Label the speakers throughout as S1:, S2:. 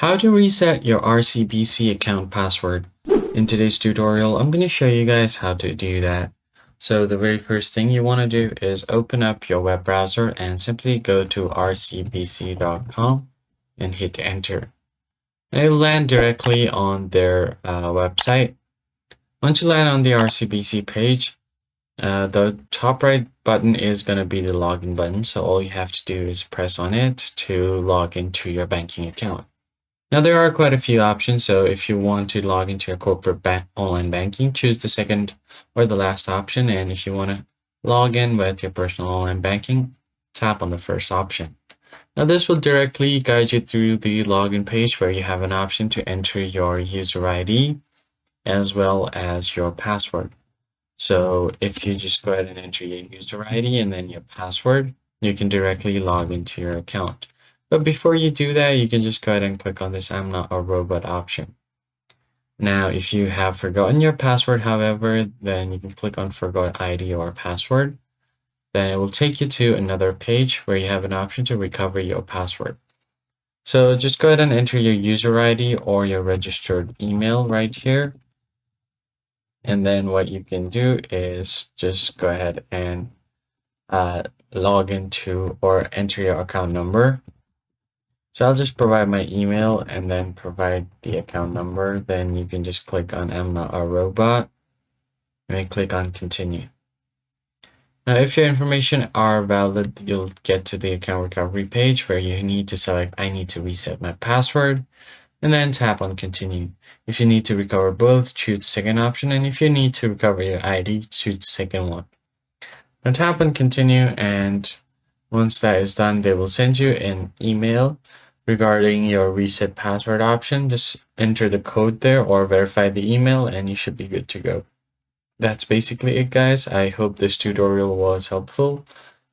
S1: How to reset your RCBC account password. In today's tutorial, I'm going to show you guys how to do that. So the very first thing you want to do is open up your web browser and simply go to rcbc.com and hit enter. It will land directly on their website. Once you land on the RCBC page, the top right button is going to be the login button. So all you have to do is press on it to log into your banking account. Now there are quite a few options, so if you want to log into your corporate online banking, choose the second or the last option, and if you want to log in with your personal online banking, tap on the first option. Now this will directly guide you through the login page where you have an option to enter your user ID as well as your password. So if you just go ahead and enter your user ID and then your password, you can directly log into your account. But before you do that, you can just go ahead and click on this I'm not a robot option. Now, if you have forgotten your password, however, then you can click on forgot ID or password. Then it will take you to another page where you have an option to recover your password. So just go ahead and enter your user ID or your registered email right here. And then what you can do is just go ahead and log into or enter your account number. So I'll just provide my email and then provide the account number. Then you can just click on I'm not a robot and then click on continue. Now, if your information are valid, you'll get to the account recovery page where you need to select I need to reset my password and then tap on continue. If you need to recover both, choose the second option. And if you need to recover your ID, choose the second one. Now tap on continue, and once that is done, they will send you an email regarding your reset password option. Just enter the code there or verify the email and you should be good to go. That's basically it, guys. I hope this tutorial was helpful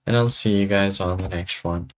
S1: and I'll see you guys on the next one.